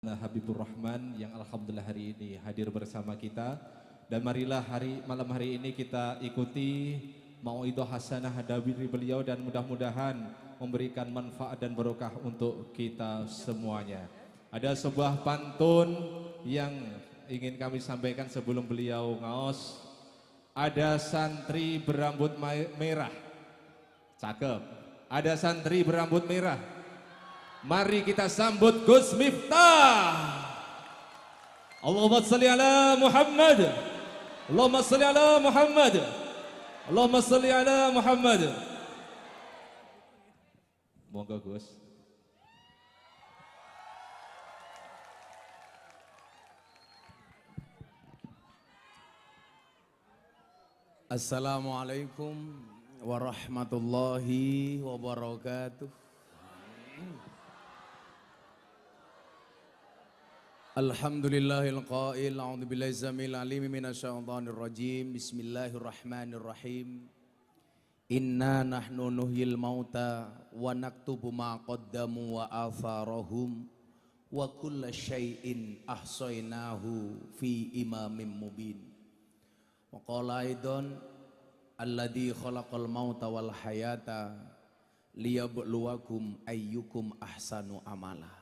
Habibur Rahman yang alhamdulillah hari ini hadir bersama kita, dan marilah malam hari ini kita ikuti mauidhah hasanah dari beliau dan mudah-mudahan memberikan manfaat dan barokah untuk kita semuanya. Ada sebuah pantun yang ingin kami sampaikan sebelum beliau ngaos. Ada santri berambut merah, cakep. Ada santri berambut merah. Mari kita sambut Gus Miftah. Allahumma salli ala Muhammad. Allahumma salli ala Muhammad. Allahumma salli ala Muhammad. Monggo Gus. Assalamualaikum warahmatullahi wabarakatuh. Alhamdulillahil qail, a'udzu billahi zamil alim minasyaitonir rajim. Bismillahirrahmanirrahim. Inna nahnu nuhyil mauta wa naktubu ma qaddamu wa atharahum wa kulla syai'in ahsaynahu fi imamin mubin. Wa qala aidan alladzi khalaqal mauta wal hayata liyabluwakum ayyukum ahsanu amala.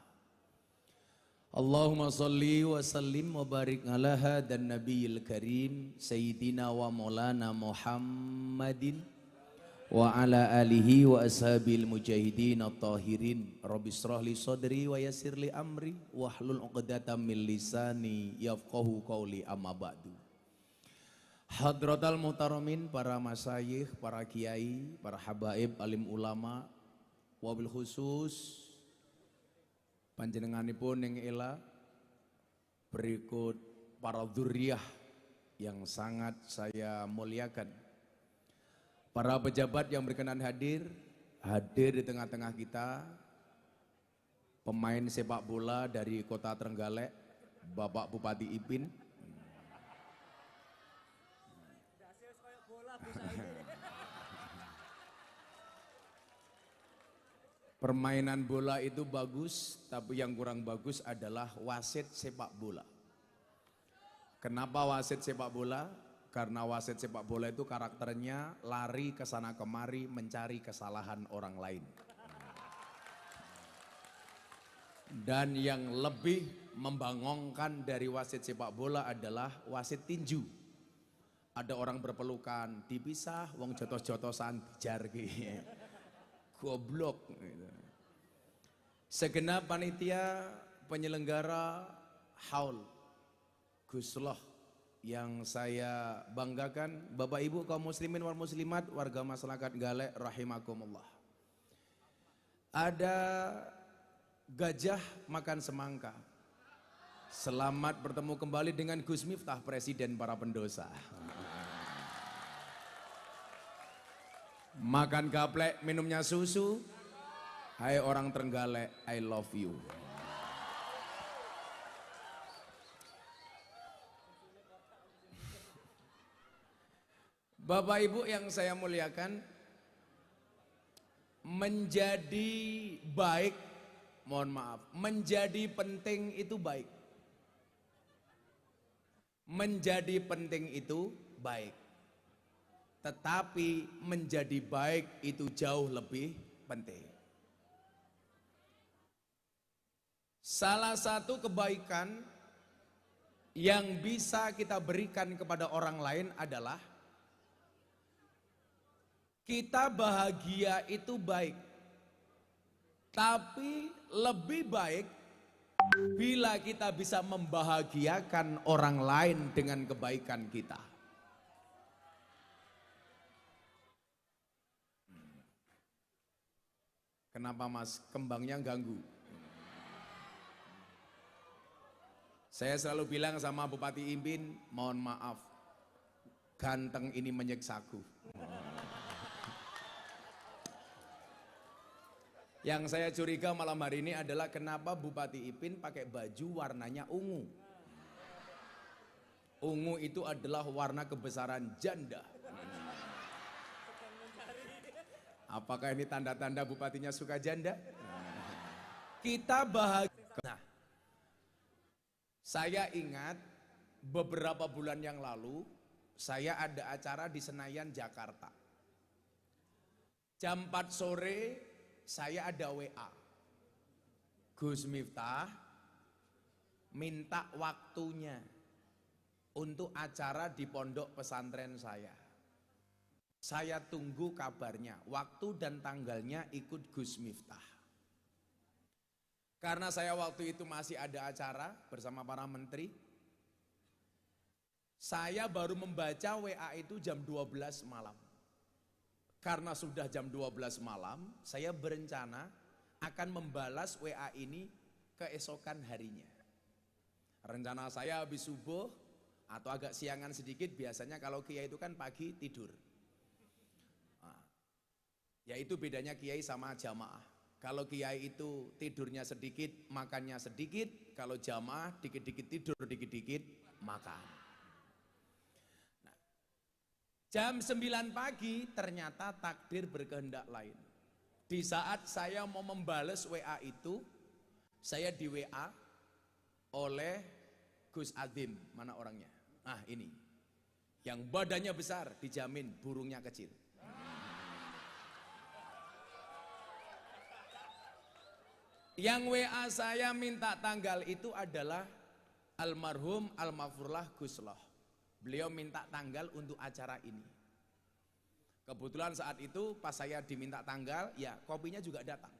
Allahumma salli wa sallim wa barik ala hadan nabiyil karim sayyidina wa maulana Muhammadin wa ala alihi wa ashabil mujahidin at-tahirin. Rabbi shrah li sadri wa yassir li amri wahlul 'uqdatam min lisani yafqahu qawli, amma ba'du. Hadratal muhtaramin, para masyayikh, para kiai, para habaib, alim ulama, wabil khusus panjenenganipun yang ela, berikut para dzurriyyah yang sangat saya muliakan, para pejabat yang berkenan hadir di tengah-tengah kita, pemain sepak bola dari Kota Trenggalek, Bapak Bupati Ipin. Permainan bola itu bagus, tapi yang kurang bagus adalah wasit sepak bola. Kenapa wasit sepak bola? Karena wasit sepak bola itu karakternya lari ke sana kemari mencari kesalahan orang lain. Dan yang lebih membangongkan dari wasit sepak bola adalah wasit tinju. Ada orang berpelukan, dipisah, wong jotos-jotosan dijar gitu. Goblok gitu. Segenap panitia penyelenggara haul Gusloh yang saya banggakan, Bapak Ibu kaum muslimin wal muslimat, warga masyarakat Galek rahimakumullah. Ada gajah makan semangka. Selamat bertemu kembali dengan Gus Miftah, presiden para pendosa. Makan gaplek, minumnya susu. Hai orang Trenggalek, I love you. Bapak Ibu yang saya muliakan, menjadi baik, mohon maaf, menjadi penting itu baik. Menjadi penting itu baik. Tetapi menjadi baik itu jauh lebih penting. Salah satu kebaikan yang bisa kita berikan kepada orang lain adalah kita bahagia itu baik. Tapi lebih baik bila kita bisa membahagiakan orang lain dengan kebaikan kita. Kenapa Mas? Kembangnya ganggu. Saya selalu bilang sama Bupati Ipin, mohon maaf, ganteng ini menyiksaku. Yang saya curiga malam hari ini adalah kenapa Bupati Ipin pakai baju warnanya ungu. Ungu itu adalah warna kebesaran janda. Apakah ini tanda-tanda bupatinya suka janda? Kita bahagia. Nah, Saya ingat beberapa bulan yang lalu saya ada acara di Senayan, Jakarta. Jam 4 sore saya ada WA. Gus Miftah minta waktunya untuk acara di pondok pesantren saya. Saya tunggu kabarnya, waktu dan tanggalnya ikut Gus Miftah. Karena saya waktu itu masih ada acara bersama para menteri, saya baru membaca WA itu jam 12 malam. Karena sudah jam 12 malam, saya berencana akan membalas WA ini keesokan harinya. Rencana saya habis subuh atau agak siangan sedikit, biasanya kalau kiai itu kan pagi tidur. Yaitu bedanya kiai sama jamaah. Kalau kiai itu tidurnya sedikit, makannya sedikit. Kalau jamaah dikit-dikit tidur, dikit-dikit makan. Nah, jam 9 pagi ternyata takdir berkehendak lain. Di saat saya mau membalas WA itu, saya di WA oleh Gus Adim. Mana orangnya? Nah ini, yang badannya besar dijamin burungnya kecil. Yang WA saya minta tanggal itu adalah almarhum almarfurlah Gus Loh. Beliau minta tanggal untuk acara ini. Kebetulan saat itu pas saya diminta tanggal, ya kopinya juga datang.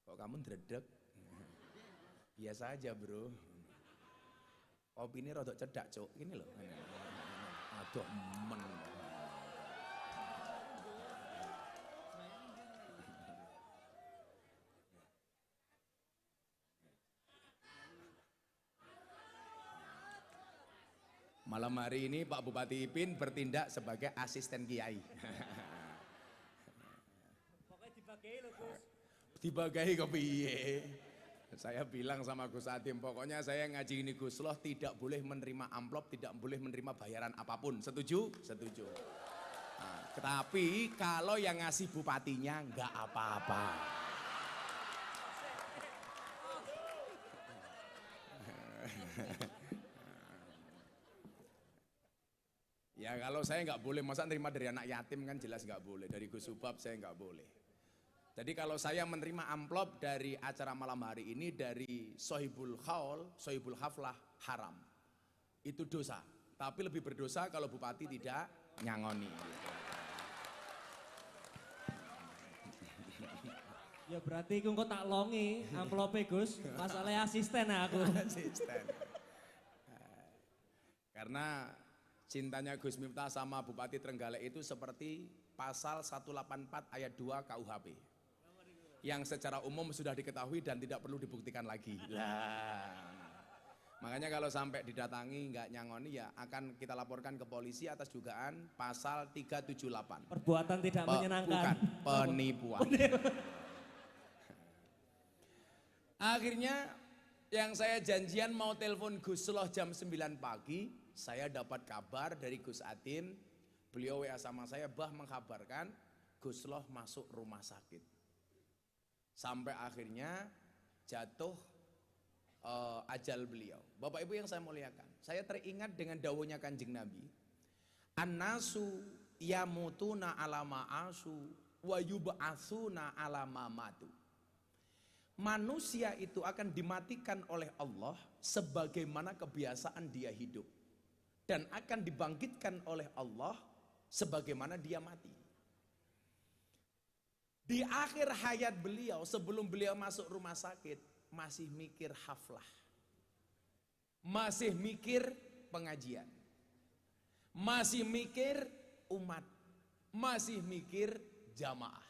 Kok kamu dredeg? Biasa aja bro. Kopi ini rodok cedak cok, ini loh. Aduh men. Malam hari ini Pak Bupati Ipin bertindak sebagai asisten kiai. Pokoknya dibagai loh Gus. Dibagai kok piye? Saya bilang sama Gus Adim, pokoknya saya ngaji ini Gus Loh tidak boleh menerima amplop, tidak boleh menerima bayaran apapun. Setuju? Setuju. Nah, tetapi kalau yang ngasih bupatinya enggak apa-apa. Ya kalau saya nggak boleh, masa nerima dari anak yatim kan jelas nggak boleh. Dari Gus Subab saya nggak boleh. Jadi kalau saya menerima amplop dari acara malam hari ini dari Sohibul Khaul, Sohibul Haflah, haram. Itu dosa. Tapi lebih berdosa kalau bupati tidak nyangoni. Ya berarti aku tak longi amplope Gus. Masalahnya asisten aku. Asisten. Karena cintanya Gus Miftah sama Bupati Trenggalek itu seperti pasal 184 ayat 2 KUHP. Yang secara umum sudah diketahui dan tidak perlu dibuktikan lagi. Lah. Makanya kalau sampai didatangi nggak nyangoni ya akan kita laporkan ke polisi atas dugaan pasal 378. Perbuatan tidak menyenangkan. Bukan, penipuan. Akhirnya yang saya janjian mau telepon Gus Loh jam 9 pagi, saya dapat kabar dari Gus Adim, beliau WA sama saya, bah mengkabarkan Gus Loh masuk rumah sakit. Sampai akhirnya jatuh ajal beliau. Bapak Ibu yang saya muliakan, saya teringat dengan dawuhnya Kanjeng Nabi, An-nasu yamutuna ala ma'asu wa yub'atsuna ala ma matu. Manusia itu akan dimatikan oleh Allah sebagaimana kebiasaan dia hidup, dan akan dibangkitkan oleh Allah sebagaimana dia mati. Di akhir hayat beliau, sebelum beliau masuk rumah sakit, masih mikir haflah, masih mikir pengajian, masih mikir umat, masih mikir jamaah.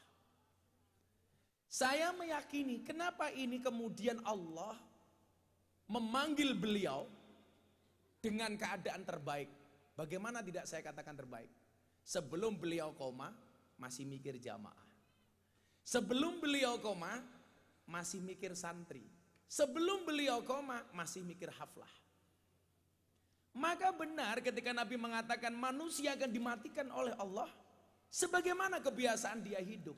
Saya meyakini kenapa ini kemudian Allah memanggil beliau dengan keadaan terbaik. Bagaimana tidak saya katakan terbaik? Sebelum beliau koma masih mikir jamaah. Sebelum beliau koma masih mikir santri. Sebelum beliau koma masih mikir haflah. Maka benar ketika Nabi mengatakan manusia akan dimatikan oleh Allah sebagaimana kebiasaan dia hidup.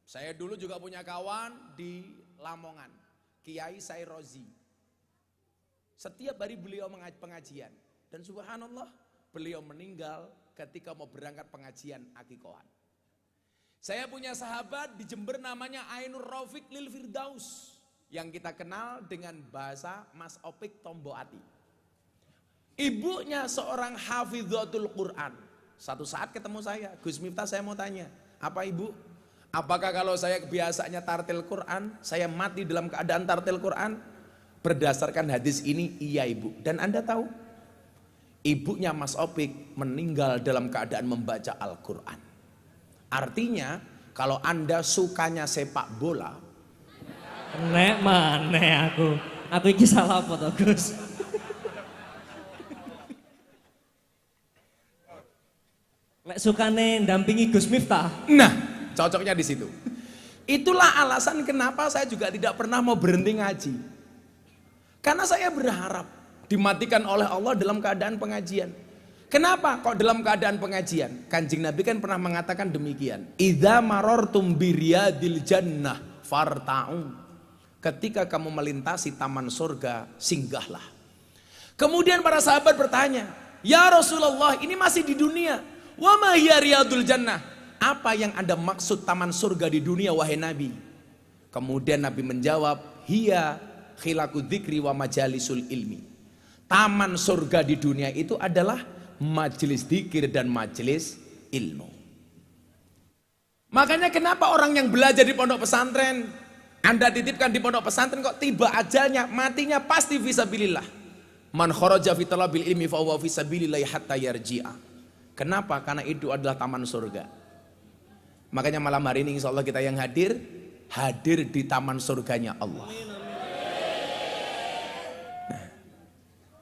Saya dulu juga punya kawan di Lamongan. Kiai Sairozi. Setiap hari beliau pengajian. Dan subhanallah, beliau meninggal ketika mau berangkat pengajian akikohan. Saya punya sahabat di Jember namanya Ainur Rafiq Lil Firdaus, yang kita kenal dengan bahasa Mas Opik Tomboati. Ibunya seorang hafidhatul Quran. Satu saat ketemu saya, Gus Miftah, saya mau tanya, apa ibu? Apakah kalau saya kebiasaannya tartil Quran, saya mati dalam keadaan tartil Quran? Berdasarkan hadis ini, iya ibu. Dan Anda tahu, ibunya Mas Opik meninggal dalam keadaan membaca Al-Quran. Artinya, kalau Anda sukanya sepak bola, Nek mana aku iki salah apa to, Gus? Lek sukane ndampingi Gus Miftah. nah cocoknya di situ. Itulah alasan kenapa saya juga tidak pernah mau berhenti ngaji. Karena saya berharap dimatikan oleh Allah dalam keadaan pengajian. Kenapa kok dalam keadaan pengajian? Kanjeng Nabi kan pernah mengatakan demikian. Idza marartum biriyadil jannah farta'u. Ketika kamu melintasi taman surga, singgahlah. Kemudian para sahabat bertanya, ya Rasulullah, ini masih di dunia. Wa ma hiya riyadul jannah? Apa yang Anda maksud taman surga di dunia wahai Nabi? Kemudian Nabi menjawab, hiya khilaku dzikri wa majalisul ilmi. Taman surga di dunia itu adalah majelis dzikir dan majelis ilmu. Makanya kenapa orang yang belajar di pondok pesantren, Anda titipkan di pondok pesantren, kok tiba ajalnya, matinya pasti fisabilillah. Man kharaja fi talabil ilmi fa huwa fisabilillah hatta yarji'a. Kenapa? Karena itu adalah taman surga. Makanya malam hari ini insyaallah kita yang hadir di taman surganya Allah.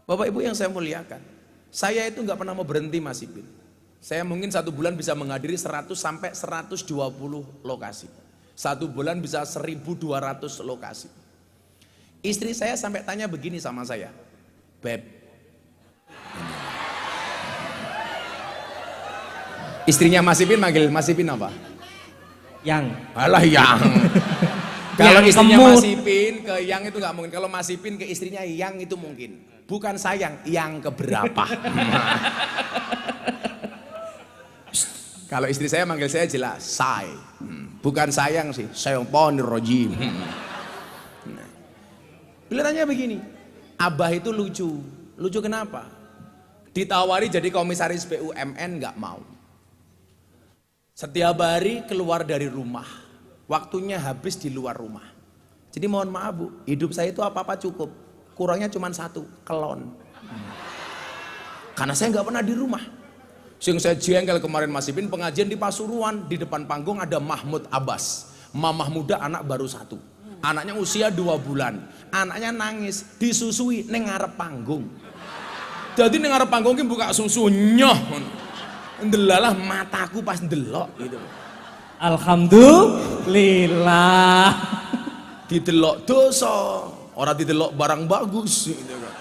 Bapak Ibu yang saya muliakan, saya itu nggak pernah mau berhenti Mas Ipin. Saya mungkin satu bulan bisa menghadiri 100 sampai 120 lokasi. Satu bulan bisa 1.200 lokasi. Istri saya sampai tanya begini sama saya, Beb. Istrinya Mas Ipin manggil Mas Ipin apa? Yang. Alah yang. Kalau istrinya Mas Ipin ke yang itu nggak mungkin. Kalau Mas Ipin ke istrinya yang itu mungkin. Bukan sayang, yang keberapa. Kalau istri saya manggil saya jelas, say. Bukan sayang sih, sayang ponir rojim. Beliau tanya begini, Abah itu lucu. Lucu kenapa? Ditawari jadi komisaris BUMN nggak mau. Setiap hari keluar dari rumah, waktunya habis di luar rumah. Jadi mohon maaf Bu, hidup saya itu apa-apa cukup. Kurangnya cuma satu, kelon. Karena saya nggak pernah di rumah. Sing saya jengkel kemarin Mas Ipin pengajian di Pasuruan, di depan panggung ada Mahmud Abbas, mamah muda anak baru 1. Anaknya usia 2 bulan. Anaknya nangis, disusui neng ngarep panggung. Jadi neng ngarep panggung ki buka susu nyoh. Ndelalah mataku pas ndelok gitu. Alhamdulillah. Didelok dosa. Orang didelok barang bagus gitu kan.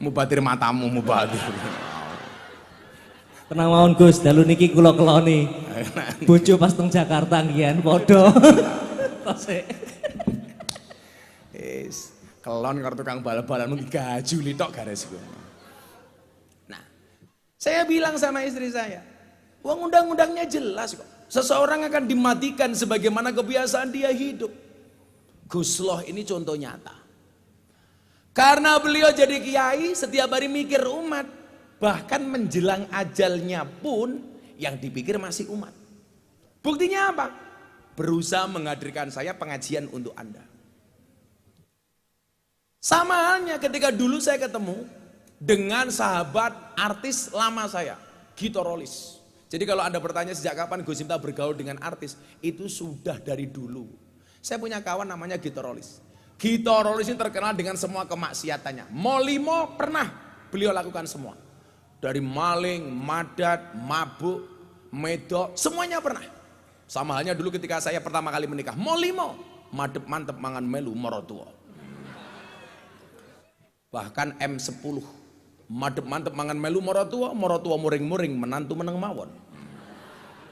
Mubatir matamu mubatir. Tenang mawon Gus, dalu niki kula keloni. Bojo pas teng Jakarta ngian padha. Tosik. Kelon karo tukang bal-balan mung gajuli tok garis ku. Nah, saya bilang sama istri saya, wong undang-undangnya jelas kok. Seseorang akan dimatikan sebagaimana kebiasaan dia hidup. Gus Loh ini contoh nyata. Karena beliau jadi kiai, setiap hari mikir umat. Bahkan menjelang ajalnya pun yang dipikir masih umat. Buktinya apa? Berusaha menghadirkan saya pengajian untuk Anda. Sama halnya ketika dulu saya ketemu dengan sahabat artis lama saya, Gito Rolis. Jadi kalau Anda bertanya sejak kapan Gus Miftah bergaul dengan artis, itu sudah dari dulu. Saya punya kawan namanya Gito Rolis. Gito Rolis ini terkenal dengan semua kemaksiatannya. Molimo pernah beliau lakukan semua. Dari maling, madat, mabuk, medok, semuanya pernah. Sama halnya dulu ketika saya pertama kali menikah. Molimo, madep mantep mangan melu morotua. Bahkan M10, madep mantep mangan melu morotua, morotua muring-muring menantu meneng mawon.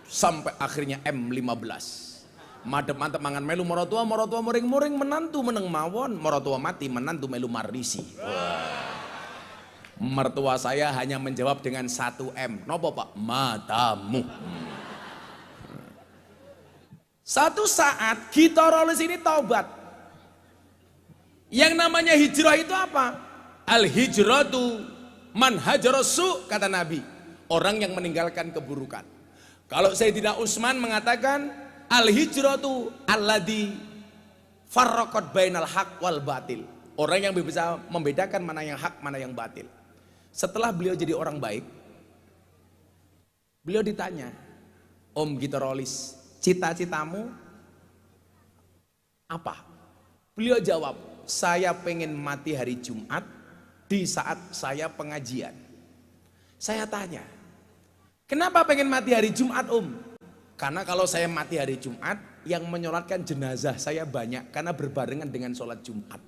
Sampai akhirnya M15. Madep mantep mangan melu morotua muring-muring menantu meneng mawon, morotua mati menantu melu marisi. Mertua saya hanya menjawab dengan 1 M. Nopo Pak? Matamu. Satu saat Gitorolis ini taubat. Yang namanya hijrah itu apa? Al hijratu man hajarasu, kata Nabi. Orang yang meninggalkan keburukan. Kalau Sayyidina Utsman mengatakan al hijratu alladzi farraqat bainal haq wal batil. Orang yang bisa membedakan mana yang hak, mana yang batil. Setelah beliau jadi orang baik, beliau ditanya, Om Gitorolis, cita-citamu apa? Beliau jawab, saya pengen mati hari Jumat di saat saya pengajian. Saya tanya, kenapa pengen mati hari Jumat Om? Karena kalau saya mati hari Jumat, yang menyolatkan jenazah saya banyak karena berbarengan dengan sholat Jumat.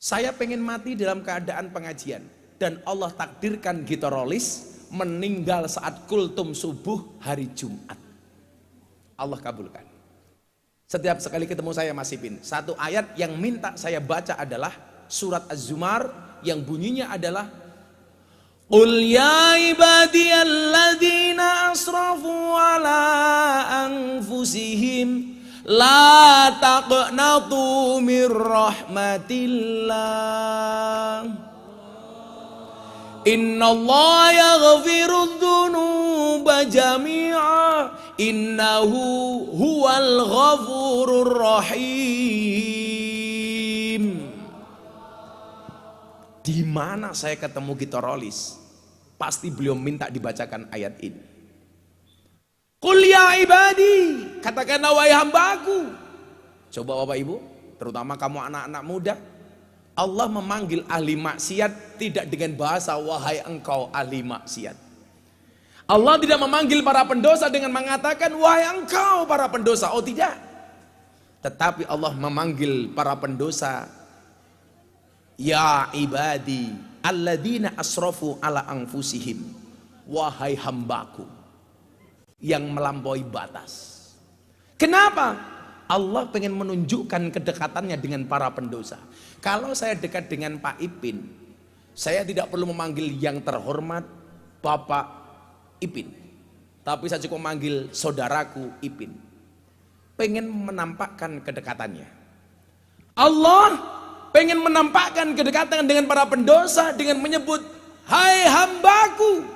Saya pengen mati dalam keadaan pengajian. Dan Allah takdirkan Gitorolis meninggal saat kultum subuh hari Jumat. Allah kabulkan. Setiap sekali ketemu saya Mas Ipin, satu ayat yang minta saya baca adalah surat Az-Zumar yang bunyinya adalah Qul ya ibadiyalladzina asrafu ala anfusihim la taqnatu mir rahmatillah. Innallaha yaghfirudz dzunuba jami'a innahu huwal ghafurur rahim. Di mana saya ketemu Gitorolis, pasti beliau minta dibacakan ayat ini. Qul ya ibadi, katakanlah wahai hambaku. Coba Bapak Ibu, terutama kamu anak-anak muda, Allah memanggil ahli maksiat tidak dengan bahasa wahai engkau ahli maksiat. Allah tidak memanggil para pendosa dengan mengatakan wahai engkau para pendosa. Oh tidak. Tetapi Allah memanggil para pendosa, ya ibadi alladzina asrafu ala anfusihim, wahai hambaku yang melampaui batas. Kenapa? Allah pengen menunjukkan kedekatannya dengan para pendosa. Kalau saya dekat dengan Pak Ipin, saya tidak perlu memanggil yang terhormat Bapak Ipin, tapi saya cukup memanggil saudaraku Ipin. Pengen menampakkan kedekatannya. Allah pengen menampakkan kedekatan dengan para pendosa dengan menyebut, hai hambaku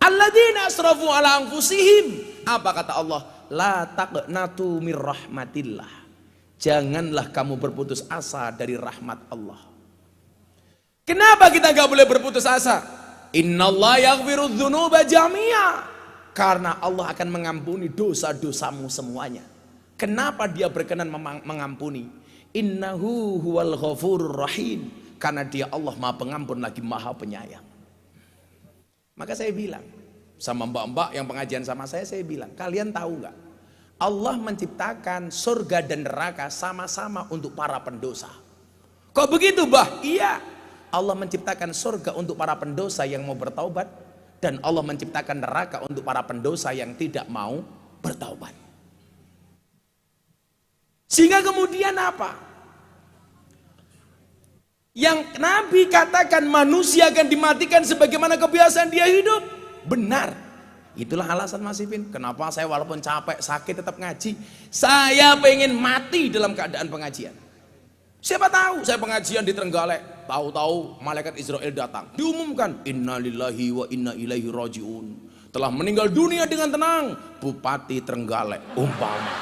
alladzina asrafu ala anfusihim. Apa kata Allah? La taqnatu mir rahmatillah. Janganlah kamu berputus asa dari rahmat Allah. Kenapa kita gak boleh berputus asa? Innallaha yaghfirudz dzunuba jami'a. Karena Allah akan mengampuni dosa-dosamu semuanya. Kenapa dia berkenan mengampuni? Innahu huwal ghafurur rahim. Karena dia Allah maha pengampun lagi maha penyayang. Maka saya bilang sama mbak-mbak yang pengajian sama saya bilang, kalian tahu nggak? Allah menciptakan surga dan neraka sama-sama untuk para pendosa. Kok begitu, Bah? Iya. Allah menciptakan surga untuk para pendosa yang mau bertaubat, dan Allah menciptakan neraka untuk para pendosa yang tidak mau bertaubat. Sehingga kemudian apa? Yang Nabi katakan manusia akan dimatikan sebagaimana kebiasaan dia hidup. Benar. Itulah alasan Mas Ipin, kenapa saya walaupun capek, sakit tetap ngaji. Saya pengen mati dalam keadaan pengajian. Siapa tahu saya pengajian di Trenggalek, tahu-tahu malaikat Israel datang, diumumkan innalillahi wa inna ilaihi rajiun. Telah meninggal dunia dengan tenang Bupati Trenggalek umpama.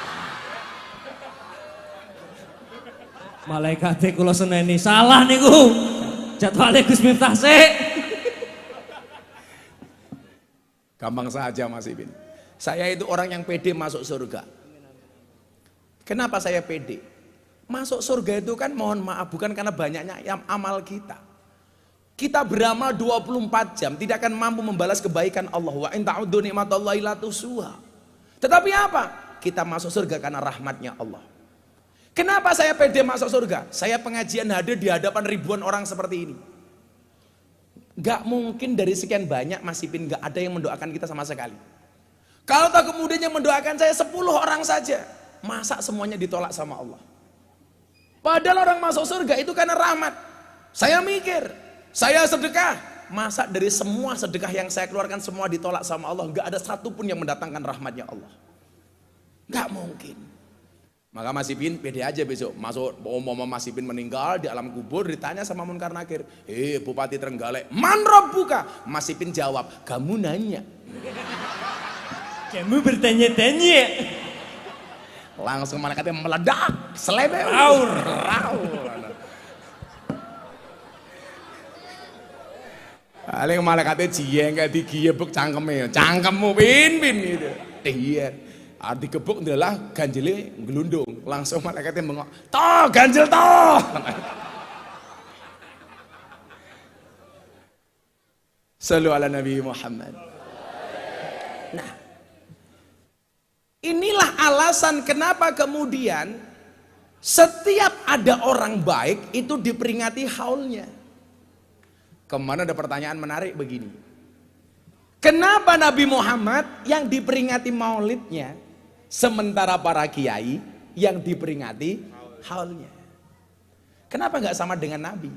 Malaikate kula seneni salah niku. Jadwale Gus Miftah sik. Gampang saja Mas Ipin. Saya itu orang yang pede masuk surga. Kenapa saya pede? Masuk surga itu kan mohon maaf bukan karena banyaknya amal kita. Kita beramal 24 jam tidak akan mampu membalas kebaikan Allah. Wa in ta'uddu ni'matallahi la tuhsuha. Tetapi apa? Kita masuk surga karena rahmatnya Allah. Kenapa saya pede masuk surga? Saya pengajian hadir di hadapan ribuan orang seperti ini. Gak mungkin dari sekian banyak Mas Ipin gak ada yang mendoakan kita sama sekali. Kalau tak kemudian yang mendoakan saya 10 orang saja, masa semuanya ditolak sama Allah? Padahal orang masuk surga itu karena rahmat. Saya mikir, saya sedekah, masa dari semua sedekah yang saya keluarkan semua ditolak sama Allah? Nggak ada satupun yang mendatangkan rahmatnya Allah. Nggak mungkin. Maka Mas Ipin pede aja besok masuk, Mas Ipin meninggal di alam kubur, ditanya sama Munkar Nakir, Bupati Trenggalek, man rabbuka? Mas Ipin jawab, kamu nanya. Kamu bertanya-tanya. Langsung malaikatnya meledak, selebe, raur. Paling malaikatnya jieng kayak digiebek cangkemmu pin gitu. Iya. Arti gebuk adalah ganjilnya gelundung, langsung malaikatnya mengok, toh ganjil toh. Sallu ala Nabi Muhammad. Nah, inilah alasan kenapa kemudian setiap ada orang baik itu diperingati haulnya. Kemana ada pertanyaan menarik begini. Kenapa Nabi Muhammad yang diperingati maulidnya, sementara para kiai yang diperingati haulnya? Kenapa nggak sama dengan Nabi?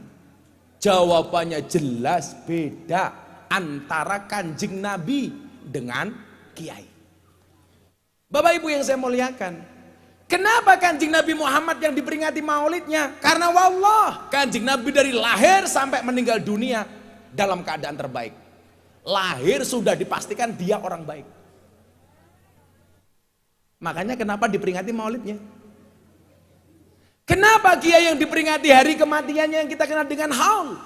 Jawabannya jelas beda antara kanjeng Nabi dengan kiai. Bapak Ibu yang saya muliakan, kenapa kanjeng Nabi Muhammad yang diperingati maulidnya? Karena wallah, kanjeng Nabi dari lahir sampai meninggal dunia dalam keadaan terbaik. Lahir sudah dipastikan dia orang baik. Makanya kenapa diperingati maulidnya? Kenapa kiai yang diperingati hari kematiannya yang kita kenal dengan haul?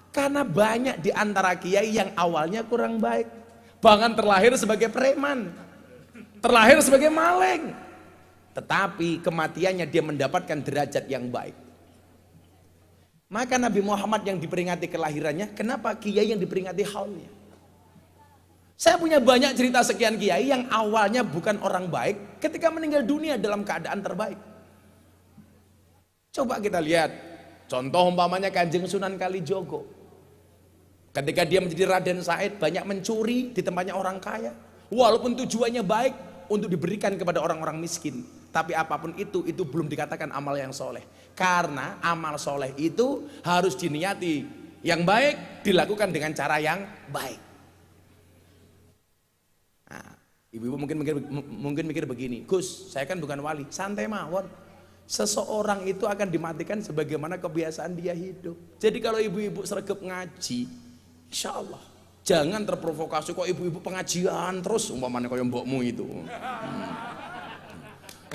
Karena banyak di antara kiai yang awalnya kurang baik, bahkan terlahir sebagai preman, terlahir sebagai maling, tetapi kematiannya dia mendapatkan derajat yang baik. Maka Nabi Muhammad yang diperingati kelahirannya, kenapa kiai yang diperingati haulnya? Saya punya banyak cerita sekian kiai yang awalnya bukan orang baik, ketika meninggal dunia dalam keadaan terbaik. Coba kita lihat contoh umpamanya Kanjeng Sunan Kalijogo. Ketika dia menjadi Raden Said, banyak mencuri di tempatnya orang kaya, walaupun tujuannya baik untuk diberikan kepada orang-orang miskin. Tapi apapun itu belum dikatakan amal yang soleh. Karena amal soleh itu harus diniati yang baik, dilakukan dengan cara yang baik. Ibu-ibu mungkin mikir begini, Gus, saya kan bukan wali, santai mawon. Seseorang itu akan dimatikan sebagaimana kebiasaan dia hidup. Jadi kalau ibu-ibu sregep ngaji, insya Allah jangan terprovokasi kok ibu-ibu pengajian terus umpamanya kayak mbokmu itu.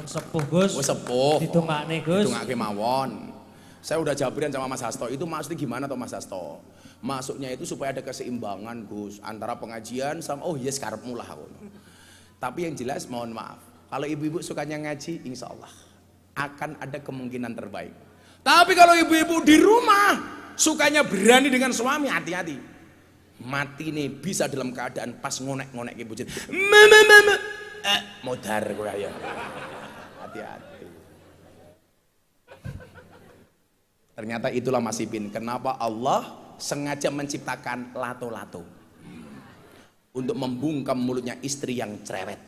Sepuh Gus. Sepuh. Ditungakne Gus. Ditungake mawon. Saya udah jabarin sama Mas Hasto, itu maksudnya gimana toh Mas Hasto? Masuknya itu supaya ada keseimbangan Gus antara pengajian sama yes karepmu lah. Tapi yang jelas mohon maaf, kalau ibu-ibu sukanya ngaji, insya Allah akan ada kemungkinan terbaik. Tapi kalau ibu-ibu di rumah sukanya berani dengan suami, hati-hati. Mati nih bisa dalam keadaan pas ngonek-ngonek ibu jadi mama modar gue ya. Hati-hati. Ternyata itulah Mas Ipin, kenapa Allah sengaja menciptakan lato-lato untuk membungkam mulutnya istri yang cerewet.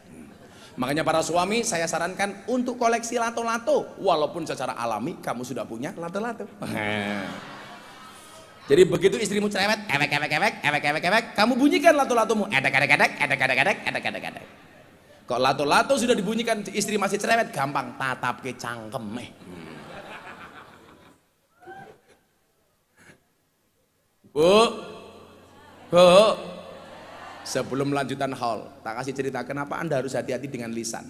Makanya para suami saya sarankan untuk koleksi lato-lato, walaupun secara alami kamu sudah punya lato-lato. Jadi begitu istrimu cerewet, ewek, kamu bunyikan lato-latomu, edek. Kok lato-lato sudah dibunyikan istri masih cerewet, gampang tatap ke cangkem. Bu, sebelum melanjutkan haul, tak kasih cerita kenapa Anda harus hati-hati dengan lisan.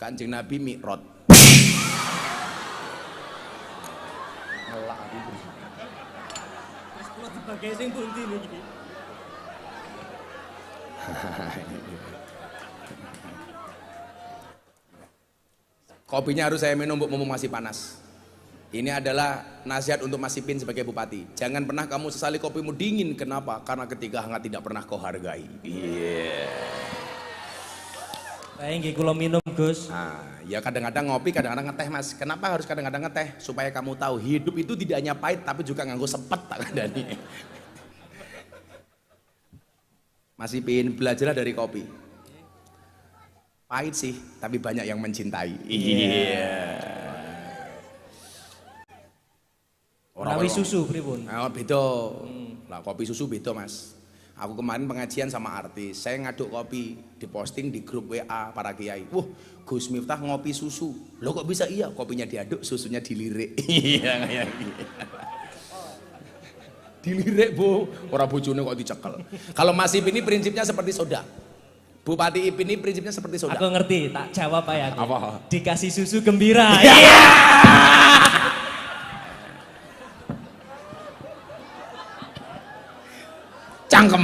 Kanjeng Nabi mi'raj. Kopinya harus saya minum bu, mumpung masih panas. Ini adalah nasihat untuk Mas Ipin sebagai bupati. Jangan pernah kamu sesali kopimu dingin. Kenapa? Karena ketika hangat tidak pernah kau hargai. Baik, kula minum Gus. Nah, ya kadang-kadang ngopi, kadang-kadang ngeteh Mas. Kenapa harus kadang-kadang ngeteh? Supaya kamu tahu hidup itu tidak hanya pahit, tapi juga nganggo sepet tak kandani. Mas Ipin, belajarlah dari kopi. Pahit sih, tapi banyak yang mencintai. Iya. Rawi susu pripun? Oh, beda. Lah kopi susu beda, Mas. Aku kemarin pengajian sama artis, saya ngaduk kopi, diposting di grup WA para kiai. Wah, Gus Miftah ngopi susu. Loh kok bisa? Iya, kopinya diaduk, susunya dilirik. Iya kayak gitu. Dilirik, Bu. Orang bojone kok dicekel. Kalau Mas Ip ini prinsipnya seperti soda. Bupati Ip ini prinsipnya seperti soda. Aku ngerti, tak jawab ya. Apa? Dikasih susu gembira. Iya. Cangkem.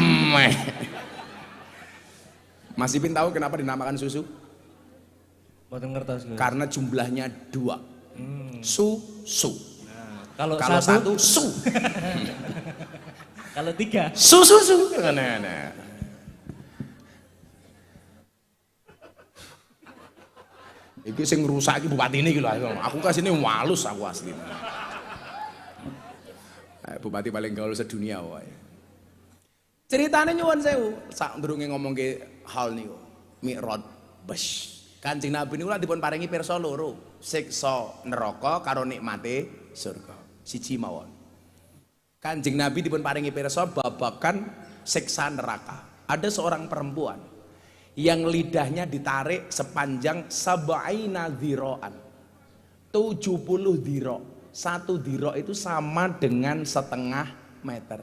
Mas Ipin tahu kenapa dinamakan susu? Mboten ngertos, Gus. Karena jumlahnya 2. Susu. Kalau satu su. Kalau 3 Su. Nah. Iki sing ngerusak iki bupati ini gitu. Aku kasih ini walus aku asli. Bupati paling gaul sedunia wae. Ceritanya nyuwun sewu, sak ndurunge ngomong ke hal niku. Mi'raj bes. Kanjeng Nabi niku lak dipun paringi pirsa loro, siksa neraka karo nikmate surga. Siji mawon. Kanjeng Nabi dipun paringi pirsa babakan siksa neraka. Ada seorang perempuan yang lidahnya ditarik sepanjang sab'ina dhira'an. 70 dhira'. 1 dhira' itu sama dengan setengah meter.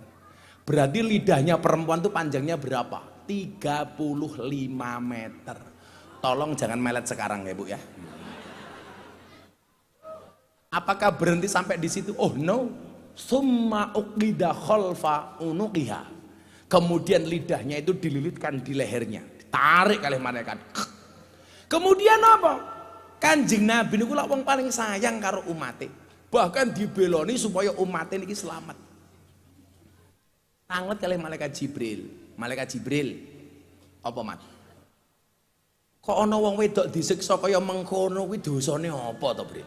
Berarti lidahnya perempuan itu panjangnya berapa? 35 meter. Tolong jangan melet sekarang ya Bu ya. Apakah berhenti sampai di situ? Oh no. Summa uqida khalfa unuqiha. Kemudian lidahnya itu dililitkan di lehernya, ditarik oleh malaikat. Kemudian apa? Kanjeng Nabi niku lak wong paling sayang karo umate. Bahkan dibeloni supaya umate niki selamat. Tanget kali malaikat Jibril. Malaikat Jibril apa mat? Kok ana wong wedok disiksa kaya mengkono kuwi dosane apa to, Bro?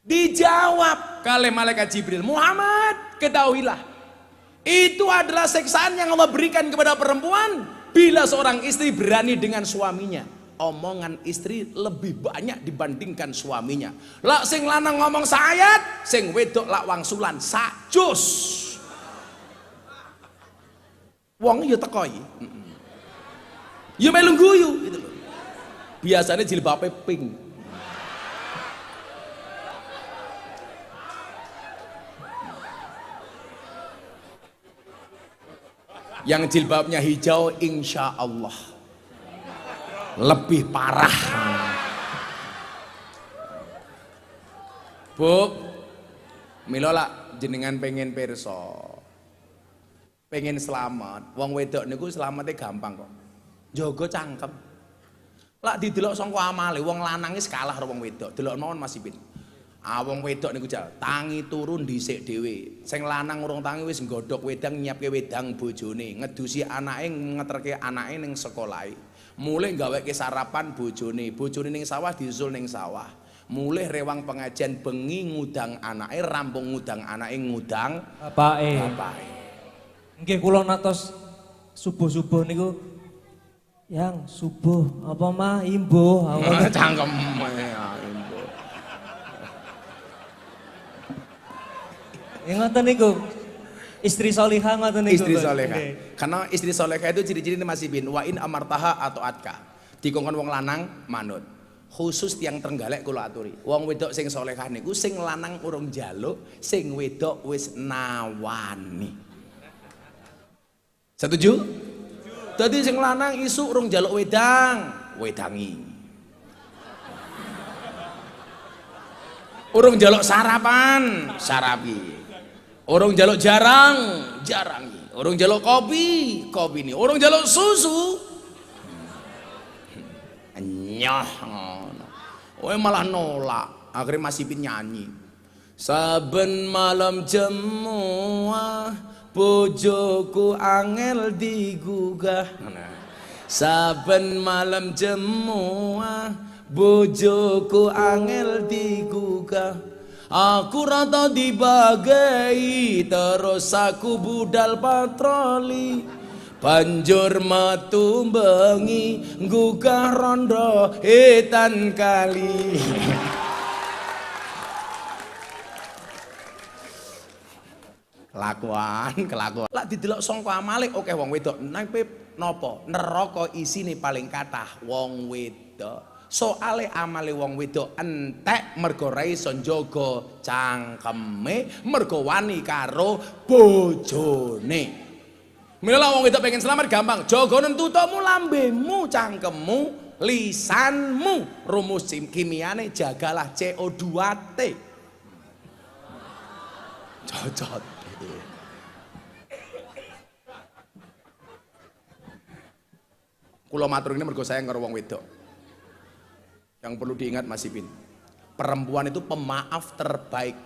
Dijawab kali malaikat Jibril, Muhammad, ketahuilah itu adalah siksaan yang Allah berikan kepada perempuan bila seorang istri berani dengan suaminya. Omongan istri lebih banyak dibandingkan suaminya. Lak sing lanang ngomong sayat, sing wedok lak wangsulan sajus. Wong ya teko iki. Ya melu guyu gitu loh. Biasanya jilbabe pink. Yang jilbabnya hijau insya Allah lebih parah. Bu, mila lak jenengan pengen pirsa, pengen selamat, wong wedok niku selamatnya gampang kok. Jaga cangkem. Lak didelok sangka amale, wong lanang wis kalah karo wong wedok. Delok mawon Mas Ipin. Ah wong wedok niku jal, tangi turun dhisik dhewe. Sing lanang urung tangi wis nggodhok wedang nyiapke wedang bojone, ngedusi anake ngeterke anake ning sekolahe. Mulih gaweke sarapan bojone, bojone ning sawah disusul ning sawah. Mulih rewang pengajian bengi ngudang anake, rampung ngudang anake ngudang bapake. Nggih kula natos subuh-subuh niku yang subuh apa mah imbuh cangkem ya imbuh. Ya ngoten niku. Istri solihah ngoten niku. Istri solihah. Karena istri solihah itu ciri-ciri Mas Ibin wa in amartaha atau atka. Dikongkon wong lanang manut. Khusus tiang Trenggalek kula aturi. Wong wedok sing solihah niku sing lanang urung njaluk, sing wedok wis nawani. Setuju? Dadi sing lanang isu urung njaluk wedang, wedangi. Urung njaluk sarapan, sarapi. Orang jaluk jarang, jarangi. Orang jaluk kopi, kopi ini. Orang jaluk susu, nyah. Oh malah nolak. Akhirnya Mas Ipin nyanyi. Saben malam jemuah, bojoku angel digugah. Saben malam jemuah, bojoku angel digugah. Aku rata dibagai terus aku budal patroli banjur metu bengi gugah rondo etan kali. Kelakuan. Lah didelok sangka amale oke wong wedok. Nang napa? Neraka isine paling kathah wong wedok. Soale amale wong wedok entek mergo ra iso njaga cangkeme, mergo wani karo bojone. Mila wong wedok pengen selamat gampang, jaga nentutmu, lambemu, cangkemmu, lisanmu. Rumus kimiane jagalah CO2T. Cocot. Kula matur ini mergo sayang karo wong wedok. Yang perlu diingat Mas Ipin, perempuan itu pemaaf terbaik.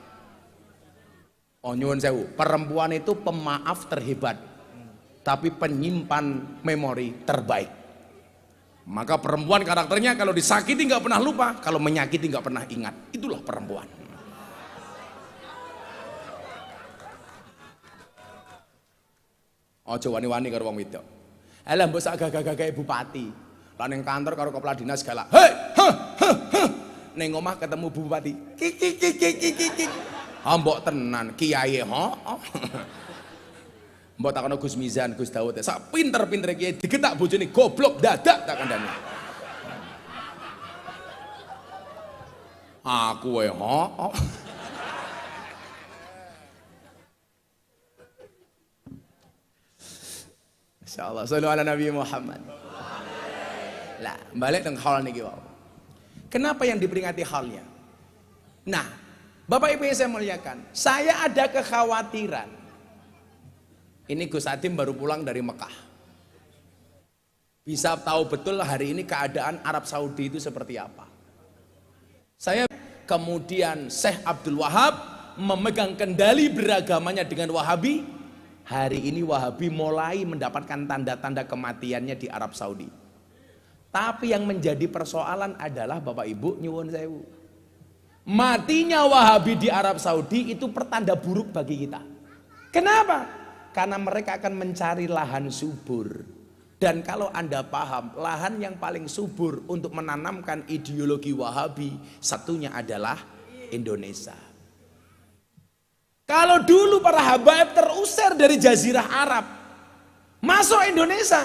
Oh nyuwun sewu, perempuan itu pemaaf terhebat, tapi penyimpan memori terbaik. Maka perempuan karakternya kalau disakiti nggak pernah lupa, kalau menyakiti nggak pernah ingat. Itulah perempuan. Ojo wani-wani karo wong wedok. Alah mbok sak gagah-gagahe bupati. Lah ning kantor karo kepala dinas galak. Hei, ning omah ketemu bupati. Kik. Mbok tenan kiai Mbok takono Gus Mizan, Gus Dawud, sak pinter-pintere kiai digetak bojone goblok dadak tak kandhani. Aku wae Insyaallah sallu ala Nabi Muhammad. Lah, balik teng hal niki wae. Kenapa yang diperingati halnya? Nah, Bapak Ibu yang saya muliakan, saya ada kekhawatiran. Ini Gus Adim baru pulang dari Mekah. Bisa tahu betul hari ini keadaan Arab Saudi itu seperti apa. Saya kemudian Syekh Abdul Wahab memegang kendali beragamanya dengan Wahabi. Hari ini Wahabi mulai mendapatkan tanda-tanda kematiannya di Arab Saudi. Tapi yang menjadi persoalan adalah Bapak Ibu nyuwun sewu, matinya Wahabi di Arab Saudi itu pertanda buruk bagi kita. Kenapa? Karena mereka akan mencari lahan subur. Dan kalau Anda paham, lahan yang paling subur untuk menanamkan ideologi Wahabi, satunya adalah Indonesia. Kalau dulu para habaib terusir dari Jazirah Arab, masuk Indonesia,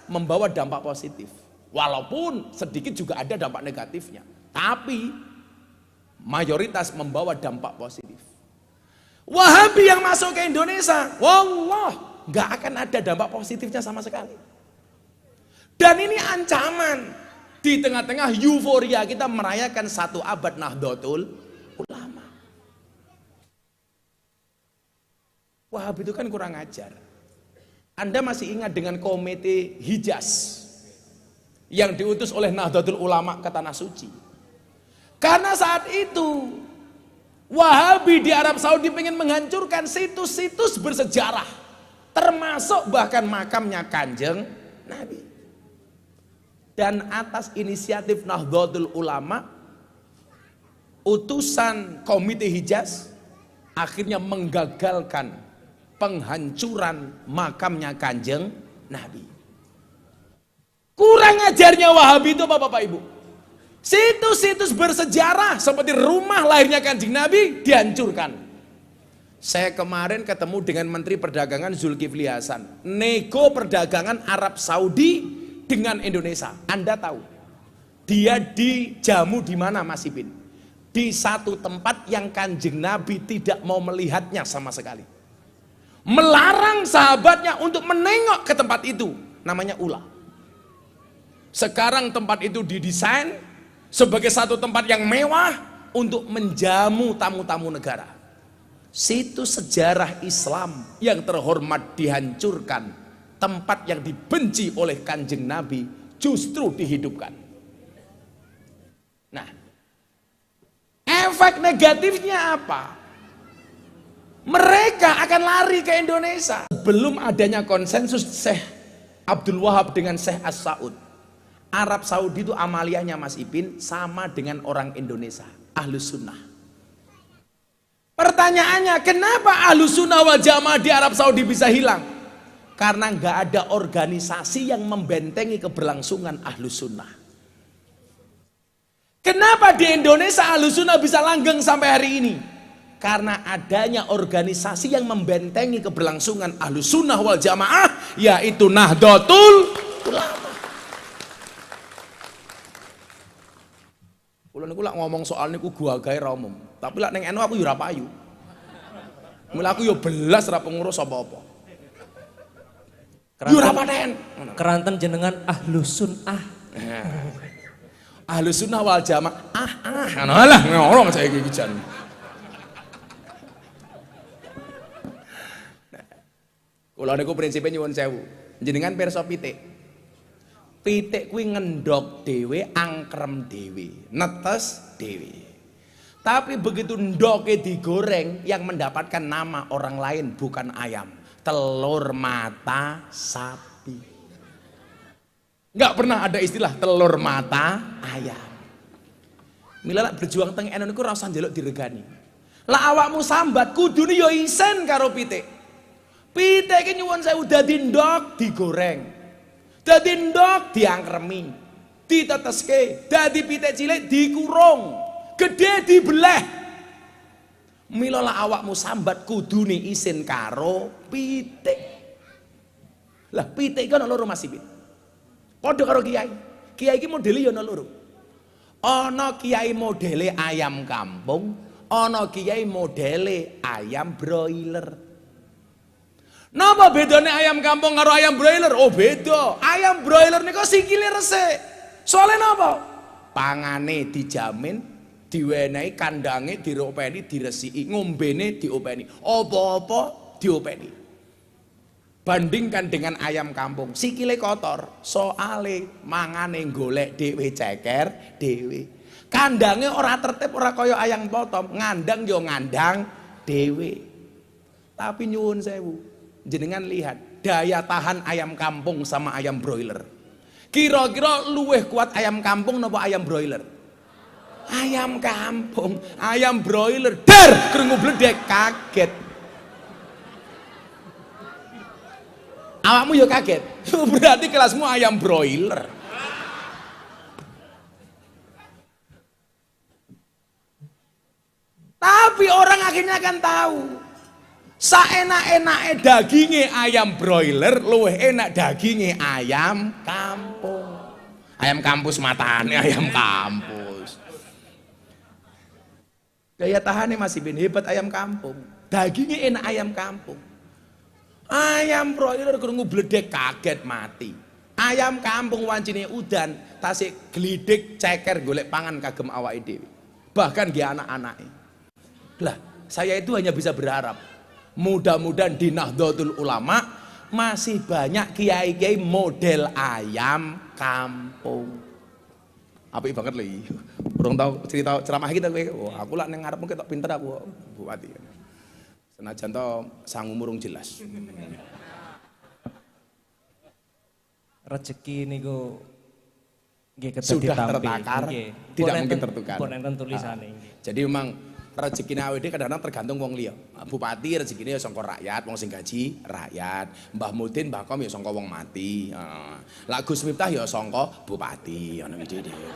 membawa dampak positif. Walaupun sedikit juga ada dampak negatifnya, tapi mayoritas membawa dampak positif. Wahabi yang masuk ke Indonesia, wallah, nggak akan ada dampak positifnya sama sekali. Dan ini ancaman di tengah-tengah euforia kita merayakan 1 abad Nahdlatul Ulama. Wahabi itu kan kurang ajar. Anda masih ingat dengan komite Hijaz yang diutus oleh Nahdlatul Ulama ke Tanah Suci? Karena saat itu Wahabi di Arab Saudi ingin menghancurkan situs-situs bersejarah, termasuk bahkan makamnya Kanjeng Nabi. Dan atas inisiatif Nahdlatul Ulama, utusan komite Hijaz akhirnya menggagalkan penghancuran makamnya Kanjeng Nabi. Kurang ajarnya Wahabi itu Bapak Ibu. Situs-situs bersejarah seperti rumah lahirnya Kanjeng Nabi dihancurkan. Saya kemarin ketemu dengan Menteri Perdagangan Zulkifli Hasan, nego perdagangan Arab Saudi dengan Indonesia. Anda tahu dia dijamu di mana Mas Ipin? Di satu tempat yang Kanjeng Nabi tidak mau melihatnya sama sekali. Melarang sahabatnya untuk menengok ke tempat itu, namanya Ula. Sekarang tempat itu didesain sebagai satu tempat yang mewah untuk menjamu tamu-tamu negara. Situs sejarah Islam yang terhormat dihancurkan, tempat yang dibenci oleh Kanjeng Nabi justru dihidupkan. Nah, efek negatifnya apa? Mereka akan lari ke Indonesia. Belum adanya konsensus Syekh Abdul Wahab dengan Syekh As-Saud, Arab Saudi itu amaliyahnya Mas Ipin sama dengan orang Indonesia, Ahlus Sunnah. Pertanyaannya, kenapa Ahlus Sunnah wal Jamaah di Arab Saudi bisa hilang? Karena nggak ada organisasi yang membentengi keberlangsungan Ahlus Sunnah. Kenapa di Indonesia Ahlus Sunnah bisa langgeng sampai hari ini? Karena adanya organisasi yang membentengi keberlangsungan Ahlus Sunnah wal Jamaah, yaitu Nahdlatul Ulama. Kulo niku lak ngomong soal niku gua gawe ra umum, tapi lak ning NU aku yo ora payu. Mula aku yo belas ra pengurus apa-apa. Yo ora paten. Keranten jenengan Ahlus Sunnah. Ahlus Sunnah wal Jamaah. Ngono lah ngorong saiki iki jan. Kula niku prinsipe nyuwun sewu. Jenengan pirsa pitik. Pitik kuwi ngendhok dhewe, angkrem dhewe, netes dhewe. Tapi begitu ndoke digoreng, yang mendapatkan nama orang lain bukan ayam, telur mata sapi. Nggak pernah ada istilah telur mata ayam. Mila lak berjuang teng eno niku ora usah njaluk diregani. Lah awakmu sambat kudune yo isen karo pitik. Pitik iki nyuwun sewu dadi ndok digoreng. Dadi ndok diangkremi. Diteteske, dadi pitik cilik dikurung. Gede dibelah. Mila lak awakmu sambat kudune isin karo pitik. Lah pitik iki ana loro Mas Ipin. Padha karo kiai. Kiai iki modele ya ana loro. Ana kiai modele ayam kampung, ana kiai modele ayam broiler. Napa bedane ayam kampung karo ayam broiler? Oh beda. Ayam broiler niku sikile resik. Soale napa? Pangane dijamin, diwenehi kandange diopeni, diresiki, ngombene diopeni. Apa-apa diopeni. Bandingkan dengan ayam kampung, sikile kotor, soale mangane golek dhewe ceker dhewe. Kandange ora tertib, ora kaya ayam potong, ngandang yo ngandang dhewe. Tapi nyuwun sewu, jenengan lihat daya tahan ayam kampung sama ayam broiler. Kira-kira luweh kuat ayam kampung napa ayam broiler? Ayam kampung, ayam broiler dar krungu bledek kaget. Awakmu ya kaget. Berarti kelasmu ayam broiler. Tapi orang akhirnya akan tahu. Saenak-enake daginge ayam broiler luwih enak daginge ayam kampung. Ayam kampus matane ayam kampus. Daya tahannya masih bin hebat ayam kampung. Dagingnya enak ayam kampung. Ayam broiler krungu bledek kaget mati. Ayam kampung wancine udan tasik glidik ceker golek pangan kagem awake dhewe. Bahkan nggih anak-anake. Lah, saya itu hanya bisa berharap mudah-mudahan di Nahdlatul Ulama masih banyak kiai-kiai model ayam kampung. Apik banget lho iki. Urung tau cerita ceramah kita kowe. Wah, aku lak ning ngarepmu ketok pinter aku, Bupati. Senajan to sangu murung jelas. Rezeki niku nggih kedah Sudah ditampi. tertakar, Nggih. tidak mungkin tertukar. Pun enten tulisane. Jadi memang rezekine awake dhewe kadang-kadang tergantung wong liya. Bupati rezekine ya saka rakyat, wong sing gaji rakyat. Mbah Mudin, Mbah Kom ya saka wong mati. Lah Gus Miftah ya saka bupati, ngono iki dhewe.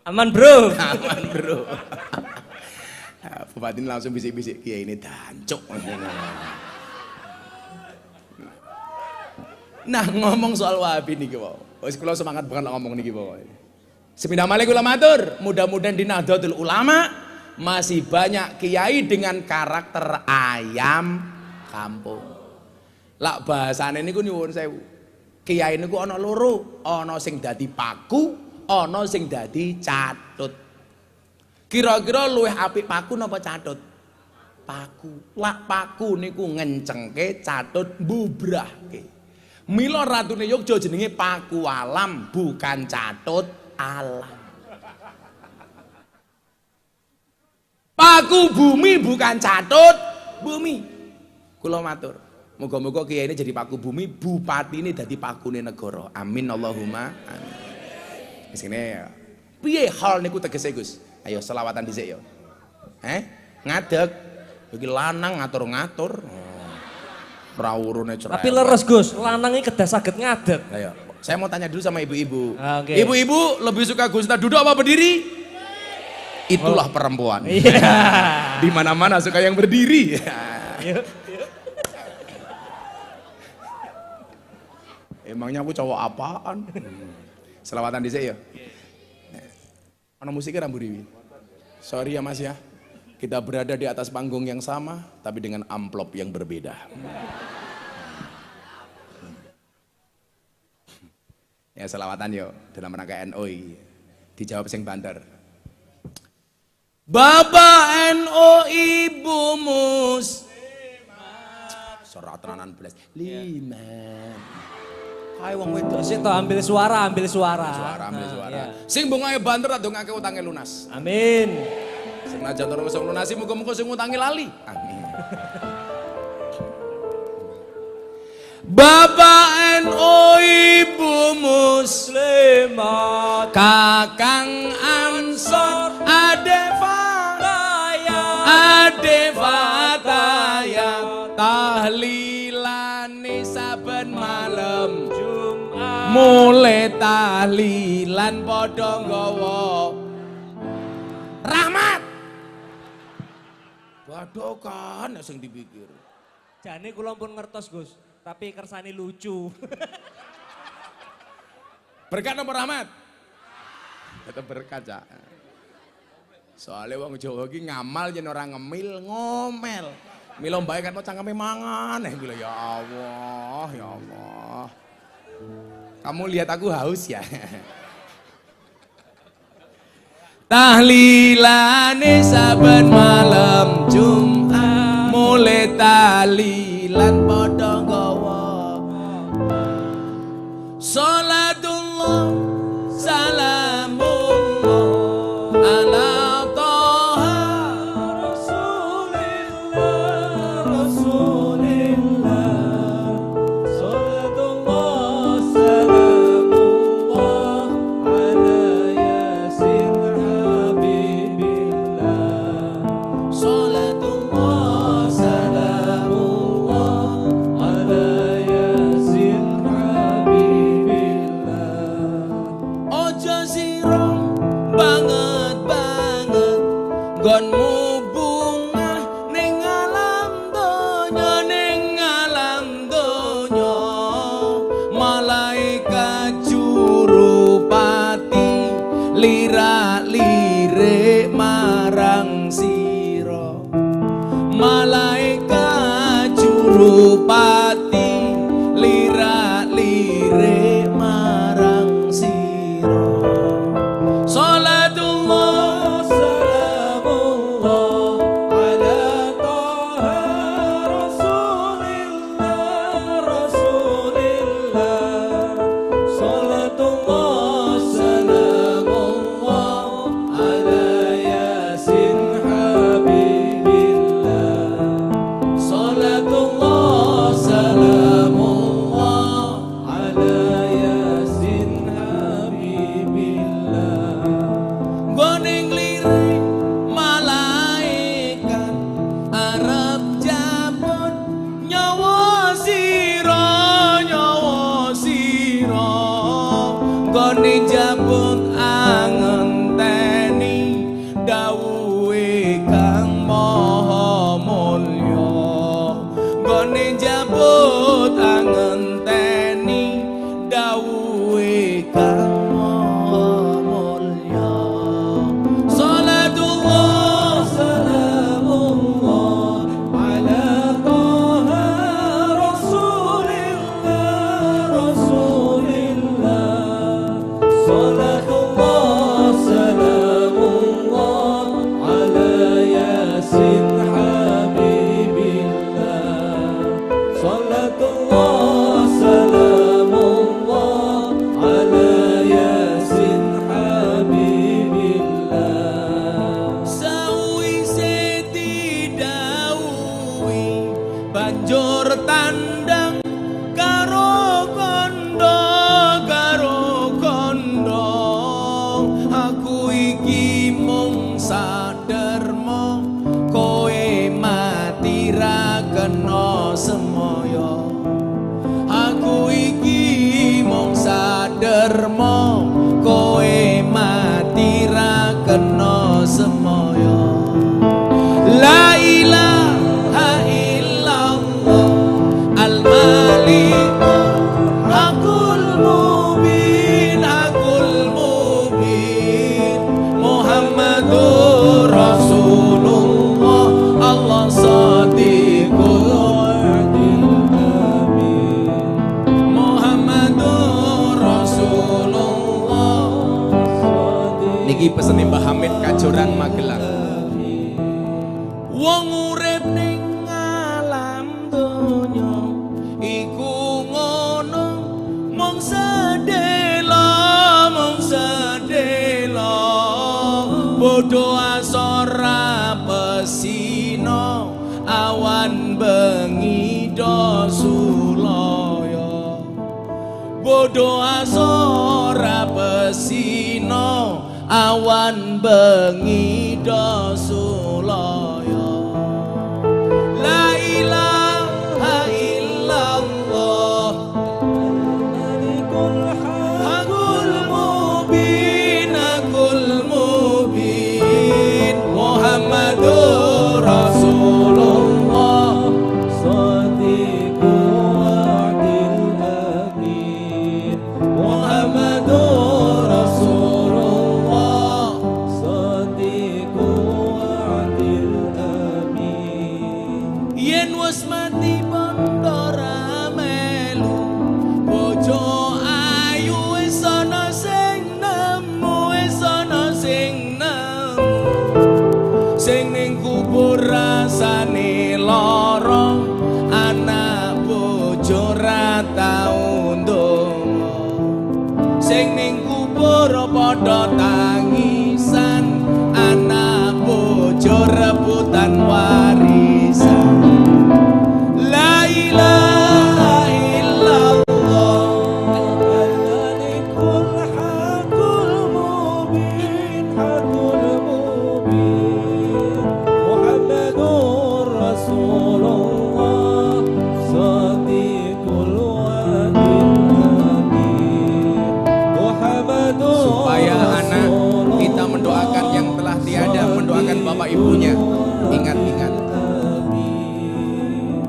Aman, Bro. Aman, Bro. Bupati langsung bisik-bisik, kiai ini dancuk. Nah, ngomong soal Wahabi niki wae. Wis kula semangat banget ngomong niki wae. Sepindah malih kula matur, mudah-mudahan di Nahdlatul Ulama masih banyak kiai dengan karakter ayam kampung. Lak bahasane niku nyuwun sewu. Kiai niku ana loro, ana sing dadi paku, ana sing dadi catut. Kira-kira luwih apik paku napa catut? Paku. Lak paku niku ngencengke, catut mbubrahke. Mila ratune Yogya jenenge Paku Alam, bukan catut alam. Paku bumi bukan catut bumi. Kula matur, moga-moga kiai ini jadi paku bumi, bupati ini jadi pakune negara. Amin Allahumma amin. Di sini piye hal niku tegese Gus? Ayo selawatan dhisik yo. Ngadeg Iki lanang ngatur-ngatur. Ora urune cerewet. Tapi leres Gus, lanang iki kedah saged ngadet. Ayo, saya mau tanya dulu sama ibu-ibu. Oke. Ibu-ibu lebih suka Gus Miftah duduk apa berdiri? Itulah perempuan. Iya. Di mana-mana suka yang berdiri. Yuk. Emangnya aku cowok apaan? Selawatan dhisik ya. Ana musiknya Rambu Riwi. Sorry ya Mas ya. Kita berada di atas panggung yang sama tapi dengan amplop yang berbeda. Ya selawatan yo dalam rangka NOI. Dijawab sing banter. Bapak NO Ibu Muslimat. Suara tenanan belas. Liman. Ayo wong wedok Sik to ambil suara. ambil suara. Iya. Sing bungae banter ndongake utange lunas. Amin. Sing najan ora iso lunasi muga-muga sing utange lali. Amin. Bapak NU Ibu Muslimat, Kakang Ansor, Ade Fataya, tahlilane saben malam Jumat, mulai tahlilan padha nggawa rahmat. Badokan sing dipikir. Jane kula pun ngertos Gus, tapi kersane lucu. Berkat apa rahmat? Tetep berkat, Cak. Soalnya wong Jawa iki ngamal yen ora ngemil, ngomel. Mila mbae kan mau cangkeme mangan. Mila ya Allah, ya Allah. Kamu lihat aku haus ya? Tahlilane saben malam Jumat, mulai tahlilan padha nggawa salatullah salamullah ala Toha Rasulillah salatullah salamullah ala yasin habibillah salatullah salamullah ala yasin habibillah. Ojo sira banget gonmu bungah ning alam donya malaikat jurupati lirak-lirik marang sira, malaikat jurupati lirak-lirik marang sira. Salatullah salamullah ala Toha Rasulillah salatullah salamullah ala yasin habibillah salatullah salamullah ala yasin habibillah. Goning lirik malaikat Arab jabut nyawa sira goning jabut angenteni dawuhe Kang Maha Mulya, goning jabut angenteni dawuhe Kang Maha Mulya. Salatullah salamullah ala Toha Rasulillah salatullah salamullah ala yasin habibillah salatullah salamullah ala yasin habibillah. Sawise didhawuhi banjur tandang karo kondo aku iki mung saderma kowe semoyo. Aku iki mung sadermo, kowe mati ra kena semoyo. La ilaha illallah al-malik hakul mubin, hakul mubin, Muhammadur Rasulullah, Allah sadiqul wa'dil amin, Muhammadur Rasulullah. Niki pesene Mbah Hamid Kajoran Magelang. Wong urip ning alam donya iku ngono, mung sedelo, mung sedelo, bodho asora pesino, awan bengi do sulaya. Bodho asora pesino, awan bengi do sulaya. La ilaha illallah hakul mubin, hakul mubin, Muhammadur Rasulullah, sadiqul wa'dil amin, Muhammadur Rasulullah, sadiqul wa'dil amin. Yen wis mati bondo ra melu, bojo ayu wis ana sing nemu, wis ana sing nemu, sing ning kubur rasane lara, anak bojo ra tau ndonga, sing ning kubur padha tangisan, anak bojo rebutan warisan. La ilaha illallah al-malikul hakul mubin, hakul mubin, Muhammadur Rasulullah, sadiqul wa'dil amin, Muhammadur. Supaya anak kita mendoakan yang telah tiada, mendoakan bapak ibunya. Ingat-ingat,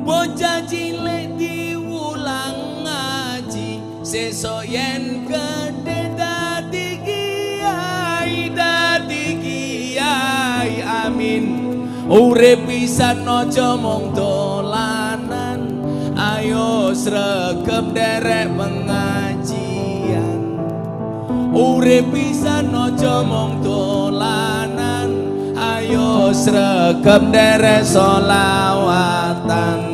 bocah cilik diulang ngaji, sesuk yen gedhe dadi kiai, dadi kiai, amin. Urip pisan aja mung dolanan, ayo sregep derek pengajian. Urip pisan aja mung dolanan, ayo sregep derek sholawatan.